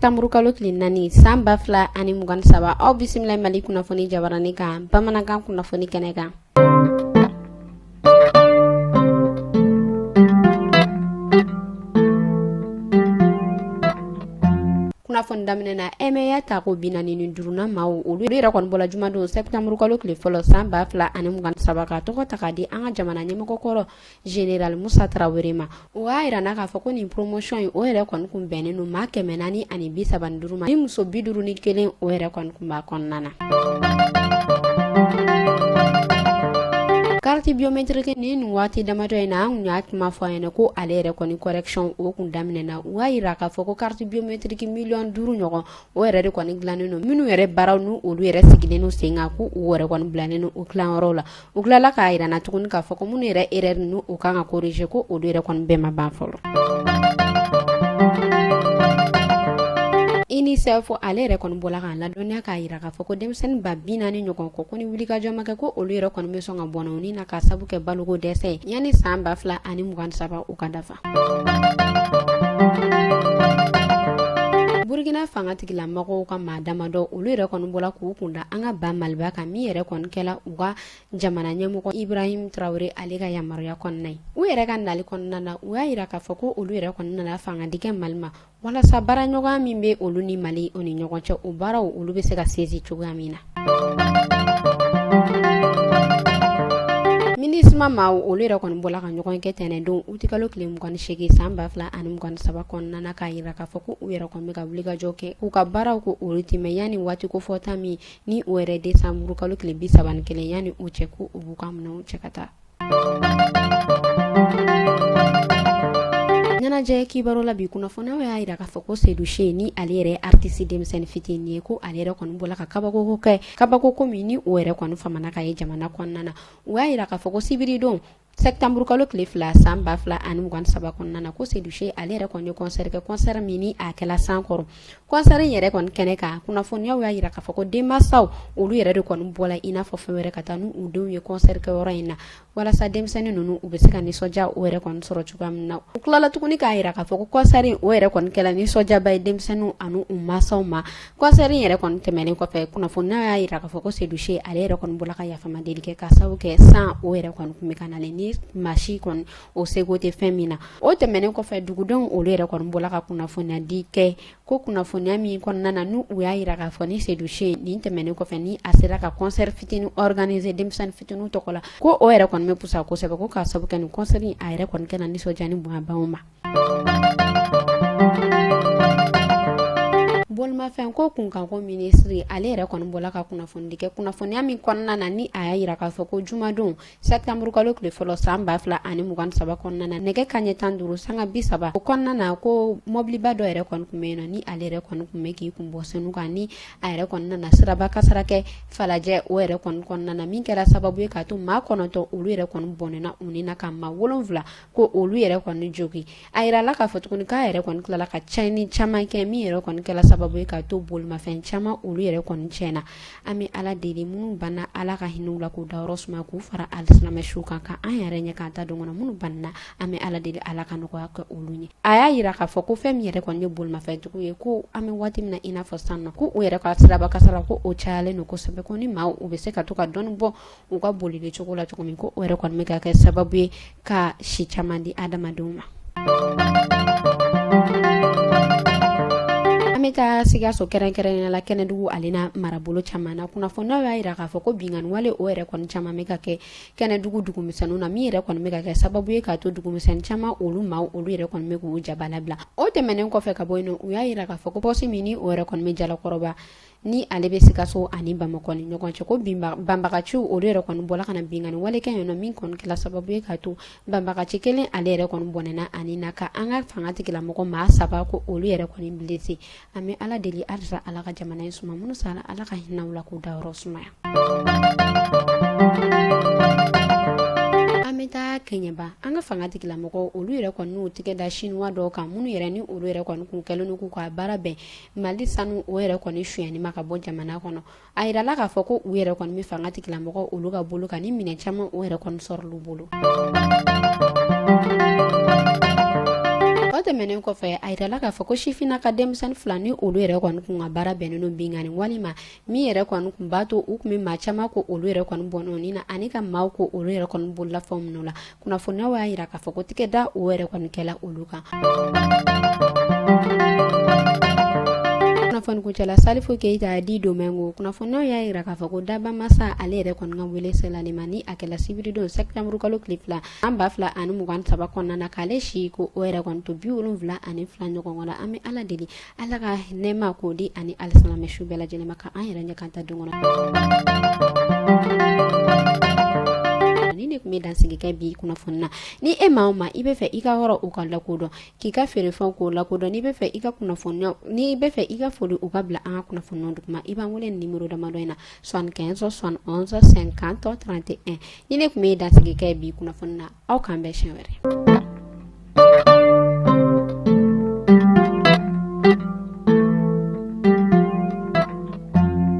Septembre kalo tile 4 san 2023 aw bisimila Mali kunnafoni jabarani kan bamanankan kunnafoni kɛnɛ kan. Kunnafoni daminɛna emeya ta ko 45 maaw olu yɛrɛ kɔni bɔla jumadon septembre kalo tile fɔlɔ san 2023 ka tɔgɔ ta ka di an ka jamana ɲɛmɔgɔkɔrɔ General Musa Traoré ma. O y'a yira na k'a fɔ ko nin promotion in o yɛrɛ kɔni kun bɛnnen don maa 435 ma ni muso 51 o yɛrɛ kɔni kun b'a kɔnɔna na. Carte biométrique ni nin waati damadɔ in na an y'a kuma fɔ a ɲɛna ko ale yɛrɛ kɔni correction o kun daminɛna u y'a yira k'a fɔ ko carte biométrique million 5 ɲɔgɔn o yɛrɛ de kɔni dilannen don minnu yɛrɛ baaraw n'u olu yɛrɛ sigilen don sen kan ko u yɛrɛ kɔni bilannen don o dilanyɔrɔw la u tilala k'a yira na tuguni k'a fɔ ko minnu yɛrɛ erreur n'u o kan ka corriger ko olu yɛrɛ kɔni bɛɛ ma ban fɔlɔ. UNICEF ale yɛrɛ kɔni bɔla k'a ladɔnniya k'a yira k'a fɔ ko denmisɛnnin ba 40 ɲɔgɔn kɔ ko ni wulikajɔ ma kɛ ko olu yɛrɛ kɔni bɛ sɔn ka bɔnɛ u ni na k'a sabu kɛ baloko dɛsɛ ye yanni san 2023 u ka dafa. Burkina fanga tigilamɔgɔw ka maa damadɔ olu yɛrɛ kɔni bɔla k'u kunda an ka ba Maliba kan min yɛrɛ kɔni kɛla u ka jamana ɲɛmɔgɔ Ibrahim Traoré ale ka yamaruya kɔnɔna ye. U yɛrɛ ka nali kɔnɔna na u y'a yira k'a fɔ ko olu yɛrɛ kɔni nana fanga di kɛ Mali ma walasa baaraɲɔgɔnya min bɛ olu ni Mali o ni ɲɔgɔn cɛ o baaraw olu bɛ se ka sinsin cogoya min na. Minisma maaw olu yɛrɛ kɔni bɔla ka ɲɔgɔn kɛ tɛnɛndon u tikalo tile 28 san 2023 kɔnɔna na k'a yira k'a fɔ ko u yɛrɛ kɔni bɛ ka wulikajɔ kɛ u ka baaraw ko olu tɛmɛ yanni waati ko fɔta min ni o yɛrɛ décembre kalo tile 31 yanni u cɛ ko u b'u ka minɛnw cɛ ka taa. Ɲɛnajɛ kibaru la bi kunnafoniyaw y'a yira k'a fɔ ko Seydou She ni ale yɛrɛ artiste denmisɛnnin fitinin ye ko ale yɛrɛ kɔni bɔla ka kabako ko min ni o yɛrɛ kɔni famana ka ye jamana kɔnɔna na u y'a yira k'a fɔ ko sibiridon septembre kalo tile 2 san 2023 kɔnɔna na ko Seydou She ale yɛrɛ kɔni ye concert kɛ concert min ni a kɛla san kɔrɔ concert yɛrɛ kɔni kɛnɛ kan kunnafoniyaw y'a yira k'a fɔ ko denmansaw olu yɛrɛ de kɔni bɔla i n'a fɔ fɛn wɛrɛ ka taa n'u denw ye concert kɛ yɔrɔ in na walasa denmisɛnnin ninnu u bɛ se ka nisɔndiya o yɛrɛ kɔni sɔrɔ cogoya min na u tilala tuguni k'a yira k'a fɔ ko concert o yɛrɛ kɔni kɛla nisɔndiyaba ye denmisɛnninw ani u mansaw ma concert yɛrɛ kɔni tɛmɛnen kɔfɛ kunnafoniyaw y'a yira k'a fɔ ko Seydou She ale yɛrɛ kɔni bɔla ka yafama deli kɛ k'a sababu kɛ san o yɛrɛ kɔni kun bɛ ka nalen ni masi kɔni o seko tɛ fɛn min na o tɛmɛnen kɔfɛ dugudenw olu yɛrɛ kɔni bɔla ka kunnafoniya di kɛ ko kunnafoniya min kɔnɔna na n'u y'a yira k'a fɔ ni Seydou She nin tɛmɛnen kɔfɛ ni a sera ka concert fitinin organiser denmisɛnnin fitininw tɔgɔ la ko o yɛrɛ kɔni bɛ pusa kosɛbɛ ko k'a sababu kɛ nin concert in a yɛrɛ kɔni kɛna nisɔndiya ni bonyabanw ma. Bolimafɛn ko kunkanko ministre ale yɛrɛ kɔni bɔla ka kunnafoni di kɛ kunnafoniya min kɔnɔna na ni a y'a yira k'a fɔ ko jumadon septembre kalo tile fɔlɔ san 2023 kɔnɔna na nɛgɛ kaɲɛ 15 sanga 30 o kɔnɔna na ko mobiliba dɔ yɛrɛ kɔni kun bɛ yen nɔ ni ale yɛrɛ kɔni kun bɛ k'i kun bɔ senu kan ni a yɛrɛ kɔni nana siraba kasara kɛ falajɛ o yɛrɛ kɔni kɔnɔna na min kɛra sababu ye k'a to maa 9 olu yɛrɛ kɔni bɔnɛna u ni na ka maa 7 ko olu yɛrɛ kɔni jogi a yirala k'a fɔ tuguni k'a yɛrɛ kɔni tilala ka cɛnni caman kɛ min yɛrɛ kɔni kɛla sababu ye k'a to bolimafɛn caman olu yɛrɛ kɔni tiɲɛna an bɛ ala deli minnu banna ala ka hinɛw la k'u dayɔrɔ suma k'u fara alisilamɛsiw kan ka an yɛrɛ ɲɛ k'an ta don kɔnɔ minnu banna an bɛ ala deli ala ka nɔgɔya kɛ olu ɲɛ a y'a yira k'a fɔ ko fɛn min yɛrɛ kɔni ye bolimafɛntigiw ye ko an bɛ waati min na i n'a fɔ sisan nɔ ko u yɛrɛ ka siraba kasara ko o cayalen don kosɛbɛ ko ni maaw u bɛ se ka to ka dɔɔni bɔ u ka bolili cogo la cogo min ko o yɛrɛ kɔni bɛ ka kɛ sababu ye ka si caman di adamadenw ma. An bɛ taa Sikaso kɛrɛnkɛrɛnnenya la Kɛnɛdugu ale na marabolo caman na kunnafoniyaw y'a yira k'a fɔ ko binganni wale o yɛrɛ kɔni caman bɛ ka kɛ Kɛnɛdugu dugumisɛnninw na min yɛrɛ kɔni bɛ ka kɛ sababu ye k'a to dugumisɛnnin caman olu yɛrɛ kɔni bɛ k'u jaba labila o tɛmɛnen kɔfɛ ka bɔ yen nɔ u y'a yira k'a fɔ ko poste min ni o yɛrɛ kɔni bɛ Jalakɔrɔba ni ale bɛ Sikaso ani Bamakɔ ni ɲɔgɔn cɛ ko banbagaciw olu yɛrɛ kɔni bɔla ka na binganni wale kɛ yen nɔ min kɔni kɛla sababu ye k'a to banbagaci kelen ale yɛrɛ kɔni bɔnɛna ani na ka an ka fanga tigilamɔgɔ maa 3 ko olu yɛrɛ kɔni blessé an bɛ ala deli halisa ala ka jamana in suma minnu sala ala ka hinɛw la k'u dayɔrɔ sumaya. An bɛ taa Kɛɲɛba an ka fanga tigilamɔgɔ olu yɛrɛ kɔni n'u tigɛ da chinois dɔw kan minnu yɛrɛ ni olu yɛrɛ kɔni kun kɛlen don k'u ka baara bɛn Mali sanu o yɛrɛ kɔni suyani ma ka bɔ jamana kɔnɔ a yirala k'a fɔ ko u yɛrɛ kɔni bɛ fanga tigilamɔgɔ olu ka bolo kan ni minɛn caman o yɛrɛ kɔni sɔrɔlu bolo. O tɛmɛnen tɛmɛnen kɔfɛ a yirala k'a fɔ ko Sifina ka denmisɛnnin fila ni olu yɛrɛ kɔni kun ka baara bɛnnen don bingani walima min yɛrɛ kɔni kun b'a to u kun bɛ maa caman ko olu yɛrɛ kɔni bɔnɔni na ani ka maaw ko olu yɛrɛ kɔni bololafɛnw minnu la kunnafoniyaw y'a yira k'a fɔ ko tigɛ da o yɛrɛ kɔni kɛla olu kan. Kunnafoni kuncɛla Salifu Keyita di Domingo kunnafoniyaw y'a yira k'a fɔ ko Daba Masa ale yɛrɛ kɔni ka wele selali ma ni a kɛla sibiridon septembre kalo tile 2 an 2023 kɔnɔna na k'ale si ko o yɛrɛ kɔni to 72 ɲɔgɔn la an bɛ Ala deli Ala ka nɛɛma k'o di ani alisilamɛ su bɛɛ lajɛlen ma ka an yɛrɛ ɲɛ kan ta don kɔnɔ. Ni ne kun bɛ dansigi kɛ bi kunnafoni na ni e maa o maa i bɛ fɛ i ka yɔrɔ u ka lakodɔn k'i ka feerefɛnw k'o lakodɔn n'i bɛ fɛ i ka kunnafoniyaw n'i bɛ fɛ i ka foli u ka bila an ka kunnafoniyaw duguma i b'an wele ni numéro damadɔ in na 75 71 50 31 ni ne kun bɛ dansigi kɛ bi kunnafoni na aw k'an bɛn siɲɛ wɛrɛ.